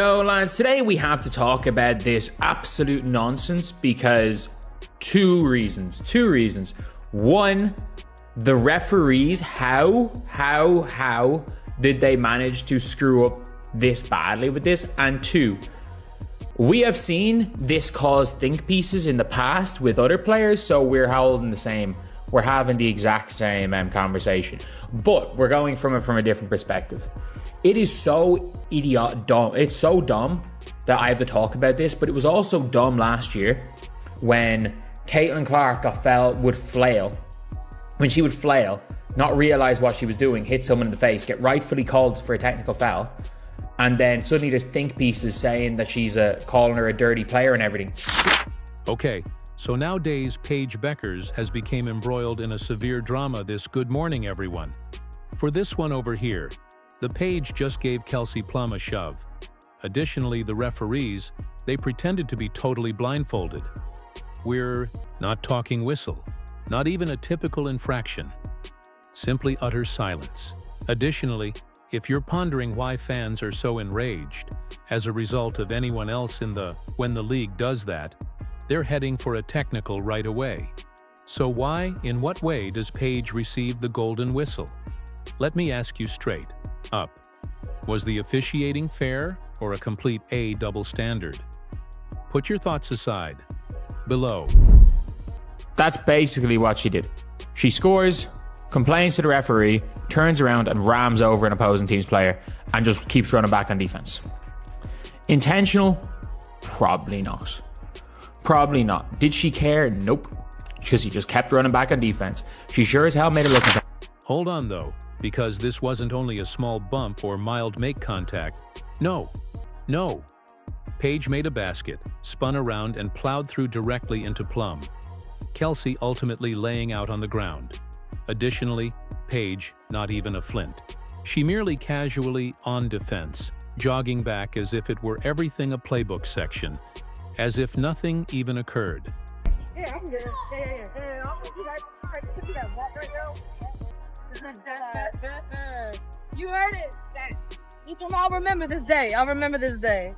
So lads, today we have to talk about this absolute nonsense because two reasons. One, the referees, how did they manage to screw up this badly with this? And two, we have seen this cause think pieces in the past with other players, so we're having the exact same conversation, but we're going from it from a different perspective. It is so dumb. It's so dumb that I have to talk about this, but it was also dumb last year when Caitlin Clark would flail, not realize what she was doing, hit someone in the face, get rightfully called for a technical foul, and then suddenly there's think pieces saying that she's calling her a dirty player and everything. Okay, so nowadays Paige Bueckers has become embroiled in a severe drama this good morning everyone. For this one over here, the Paige just gave Kelsey Plum a shove. Additionally, the referees, they pretended to be totally blindfolded. We're not talking whistle, not even a typical infraction. Simply utter silence. Additionally, if you're pondering why fans are so enraged as a result of anyone else when the league does that, they're heading for a technical right away. So in what way does Paige receive the golden whistle? Let me ask you straight up. Was the officiating fair or a complete A double standard? Put your thoughts aside below. That's basically what she did. She scores, complains to the referee, turns around and rams over an opposing team's player and just keeps running back on defense. Intentional? Probably not. Did she care? Nope. Because she just kept running back on defense. She sure as hell made it look like. Hold on though, because this wasn't only a small bump or mild make contact. No. Paige made a basket, spun around and plowed through directly into Plum. Kelsey ultimately laying out on the ground. Additionally, Paige, not even a flint. She merely casually on defense, jogging back as if it were everything a playbook section, as if nothing even occurred. Yeah, I'm good. Yeah. I'm do that walk right now. You heard it. I'll remember this day. The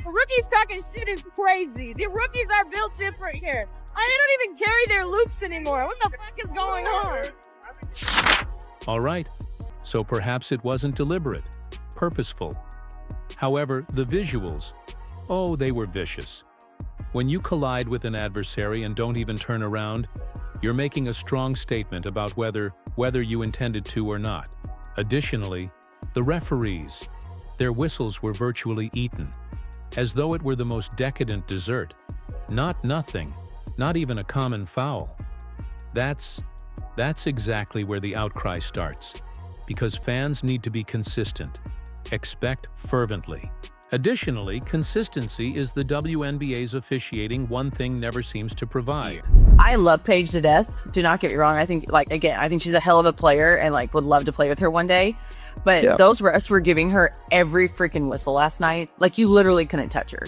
rookies talking shit is crazy. The rookies are built different here. They don't even carry their loops anymore. What the fuck is going on? All right, so perhaps it wasn't deliberate, purposeful. However, the visuals, they were vicious. When you collide with an adversary and don't even turn around, you're making a strong statement about whether you intended to or not. Additionally, the referees, their whistles were virtually eaten, as though it were the most decadent dessert. Nothing, not even a common foul. That's exactly where the outcry starts, because fans need to be consistent. Expect fervently. Additionally, consistency is the WNBA's officiating one thing never seems to provide. I love Paige to death. Do not get me wrong. I think, I think she's a hell of a player and, would love to play with her one day. But those refs were giving her every freaking whistle last night. You literally couldn't touch her.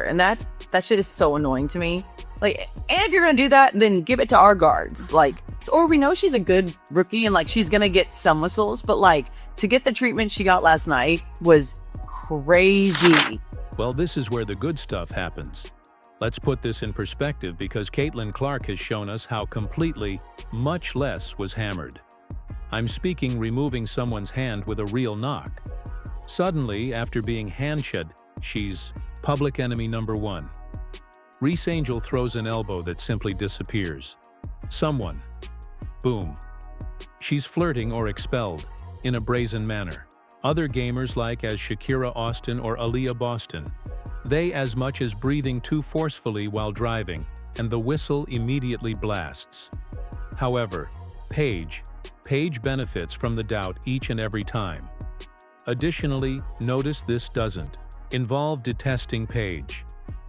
And that shit is so annoying to me. And if you're going to do that, then give it to our guards. Or we know she's a good rookie and, she's going to get some whistles. But, to get the treatment she got last night was crazy. Well, this is where the good stuff happens. Let's put this in perspective because Caitlin Clark has shown us how completely, much less was hammered. I'm speaking removing someone's hand with a real knock. Suddenly, after being handshelled, she's public enemy number one. Reese Angel throws an elbow that simply disappears. Someone. Boom. She's flirting or expelled in a brazen manner. Other gamers as Shakira Austin or Aaliyah Boston, they as much as breathing too forcefully while driving, and the whistle immediately blasts. However, Paige benefits from the doubt each and every time. Additionally, notice this doesn't involve detesting Paige.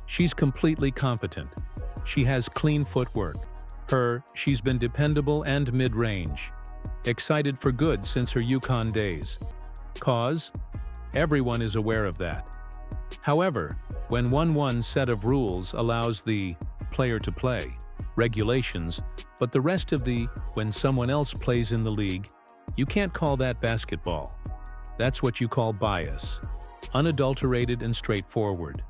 She's completely competent. She has clean footwork. She's been dependable and mid-range. Excited for good since her UConn days. Cause? Everyone is aware of that. However, when one set of rules allows the player to play, regulations, but the rest of when someone else plays in the league, you can't call that basketball. That's what you call bias. Unadulterated and straightforward.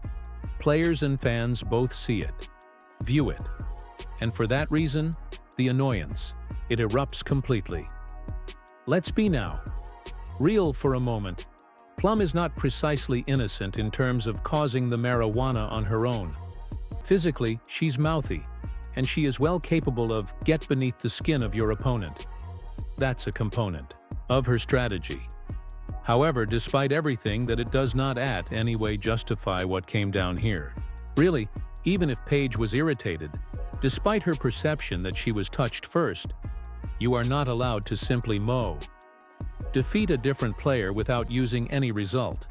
Players and fans both see it, view it. And for that reason, the annoyance, it erupts completely. Let's be now real for a moment. Plum is not precisely innocent in terms of causing the marijuana on her own. Physically, she's mouthy, and she is well capable of get beneath the skin of your opponent. That's a component of her strategy. However, despite everything, that it does not at any way justify what came down here. Really, even if Paige was irritated, despite her perception that she was touched first, you are not allowed to simply defeat a different player without using any result.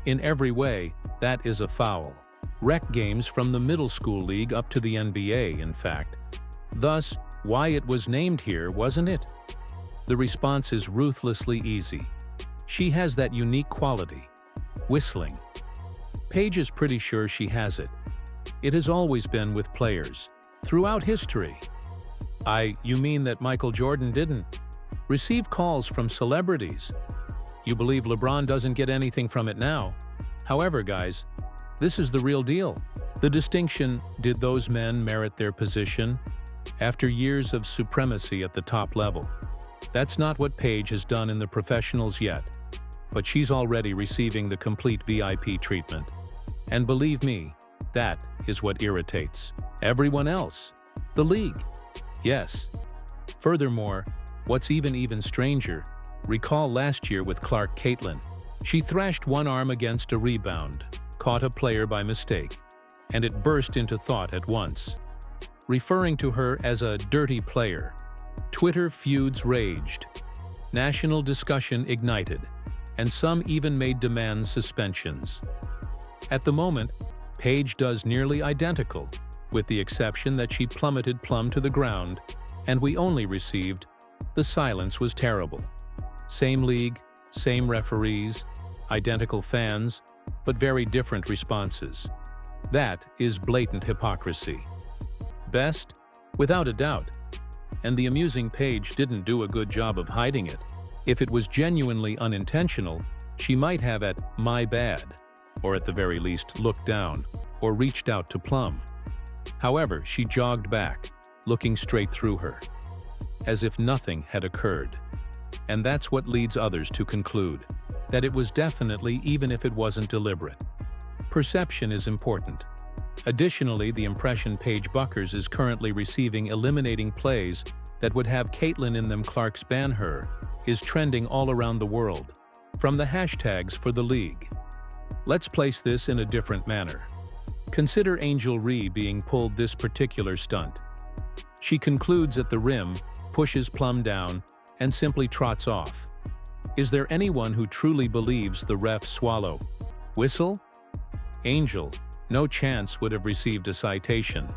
In every way, that is a foul. Rec games from the middle school league up to the NBA, in fact. Thus, why it was named here, wasn't it? The response is ruthlessly easy. She has that unique quality, whistling. Paige is pretty sure she has it. It has always been with players, throughout history. You mean that Michael Jordan didn't receive calls from celebrities? You believe LeBron doesn't get anything from it now? However, guys, this is the real deal. The distinction, did those men merit their position after years of supremacy at the top level? That's not what Paige has done in the professionals yet, but she's already receiving the complete VIP treatment. And believe me, that is what irritates everyone else, the league. Yes. Furthermore, what's even stranger, recall last year with Clark Caitlin. She thrashed one arm against a rebound, caught a player by mistake, and it burst into thought at once. Referring to her as a dirty player, Twitter feuds raged, national discussion ignited, and some even made demand suspensions. At the moment, Paige does nearly identical, with the exception that she plummeted Plum to the ground, and we only received, the silence was terrible. Same league, same referees, identical fans, but very different responses. That is blatant hypocrisy. Best? Without a doubt. And the amusing Paige didn't do a good job of hiding it. If it was genuinely unintentional, she might have at my bad, or at the very least looked down, or reached out to Plum. However, she jogged back, looking straight through her, as if nothing had occurred. And that's what leads others to conclude that it was definitely, even if it wasn't deliberate. Perception is important. Additionally, the impression Paige Bueckers is currently receiving eliminating plays that would have Caitlin in them Clark's ban her is trending all around the world, from the hashtags for the league. Let's place this in a different manner. Consider Angel Ree being pulled this particular stunt. She concludes at the rim, pushes Plum down, and simply trots off. Is there anyone who truly believes the ref swallow whistle? Angel, no chance, would have received a citation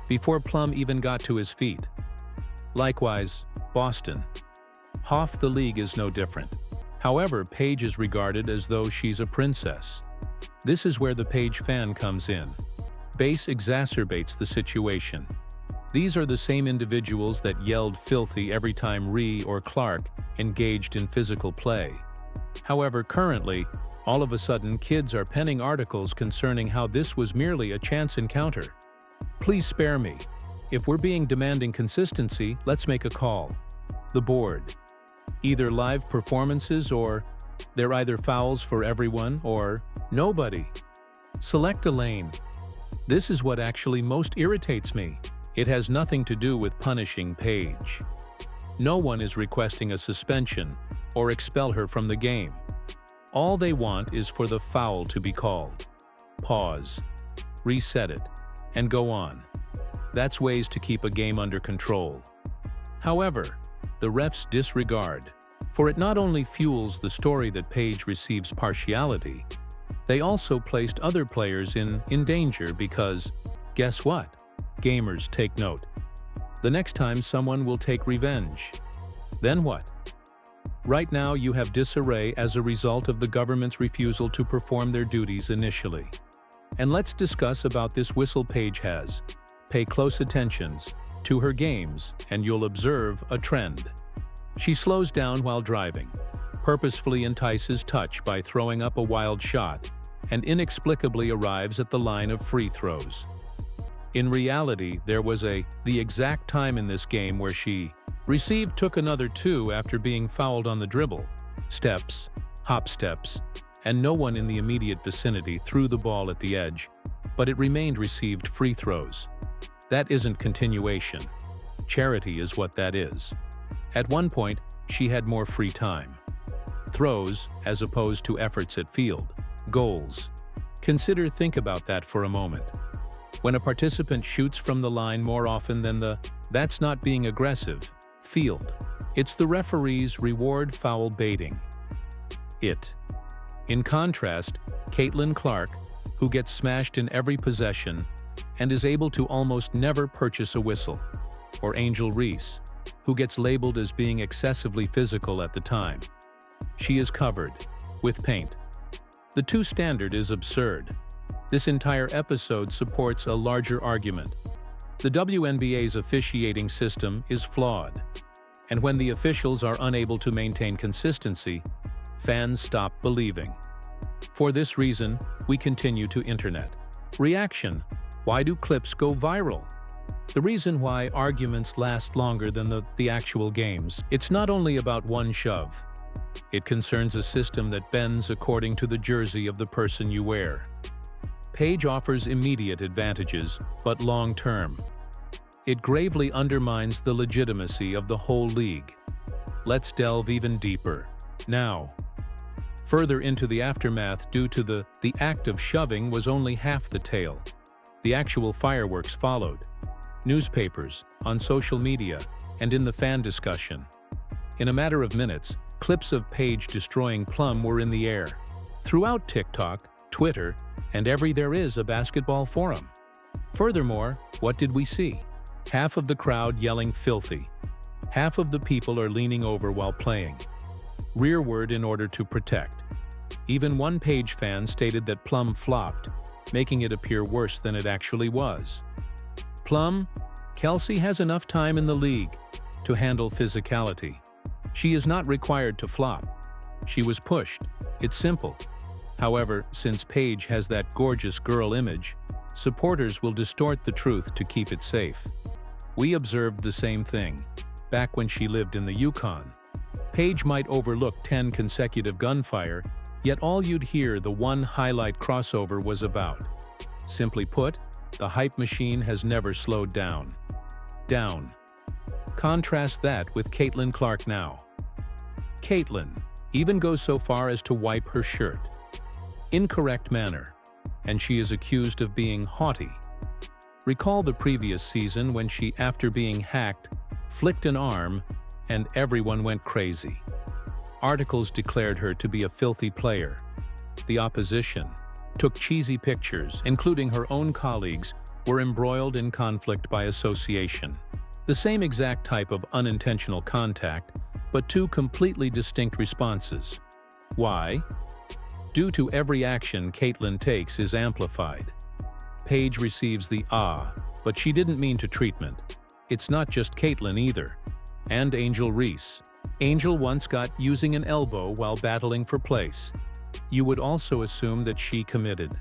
before Plum even got to his feet. Likewise, Boston. Half the league is no different. However, Paige is regarded as though she's a princess. This is where the Paige fan comes in. Base exacerbates the situation. These are the same individuals that yelled filthy every time Ree or Clark engaged in physical play. However, currently, all of a sudden kids are penning articles concerning how this was merely a chance encounter. Please spare me. If we're being demanding consistency, let's make a call. The board. Either live performances or they're either fouls for everyone or nobody. Select a lane. This is what actually most irritates me. It has nothing to do with punishing Paige. No one is requesting a suspension or expel her from the game. All they want is for the foul to be called. Pause, reset it, and go on. That's ways to keep a game under control. However, the refs' disregard for it not only fuels the story that Paige receives partiality, they also placed other players in danger because, guess what? Gamers, take note. The next time someone will take revenge. Then what? Right now you have disarray as a result of the government's refusal to perform their duties initially. And let's discuss about this whistle Paige has. Pay close attention to her games and you'll observe a trend. She slows down while driving, purposefully entices touch by throwing up a wild shot, and inexplicably arrives at the line of free throws. In reality, there was the exact time in this game where she took another 2 after being fouled on the dribble, steps, hop steps, and no one in the immediate vicinity threw the ball at the edge, but it remained received free throws. That isn't continuation. Charity is what that is. At one point, she had more free time. Throws, as opposed to efforts at field, goals. Think about that for a moment. When a participant shoots from the line more often than that's not being aggressive, field. It's the referee's reward foul baiting. In contrast, Caitlin Clark, who gets smashed in every possession and is able to almost never purchase a whistle, or Angel Reese, who gets labeled as being excessively physical at the time. She is covered with paint. The two standard is absurd. This entire episode supports a larger argument. The WNBA's officiating system is flawed, and when the officials are unable to maintain consistency, fans stop believing. For this reason, we continue to internet. Reaction: why do clips go viral? The reason why arguments last longer than the actual games. It's not only about one shove. It concerns a system that bends according to the jersey of the person you wear. Paige offers immediate advantages, but long-term. It gravely undermines the legitimacy of the whole league. Let's delve even deeper. Now, further into the aftermath, due to the act of shoving was only half the tale. The actual fireworks followed. Newspapers, on social media, and in the fan discussion. In a matter of minutes, clips of Paige destroying Plum were in the air. Throughout TikTok, Twitter, and there is a basketball forum. Furthermore, what did we see? Half of the crowd yelling filthy. Half of the people are leaning over while playing. Rearward in order to protect. Even one Paige fan stated that Plum flopped, making it appear worse than it actually was. Plum, Kelsey has enough time in the league to handle physicality. She is not required to flop. She was pushed. It's simple. However, since Paige has that gorgeous girl image, supporters will distort the truth to keep it safe. We observed the same thing back when she lived in the Yukon. Paige might overlook 10 consecutive gunfire, yet all you'd hear the one highlight crossover was about. Simply put, the hype machine has never slowed down. Contrast that with Caitlin Clark now. Caitlin even goes so far as to wipe her shirt. Incorrect manner, and she is accused of being haughty. Recall the previous season when she, after being hacked, flicked an arm, and everyone went crazy. Articles declared her to be a filthy player. The opposition took cheesy pictures, including her own colleagues, were embroiled in conflict by association. The same exact type of unintentional contact, but two completely distinct responses. Why? Due to every action Caitlin takes is amplified. Paige receives the but she didn't mean to treatment. It's not just Caitlin either. And Angel Reese. Angel once got using an elbow while battling for place. You would also assume that she committed.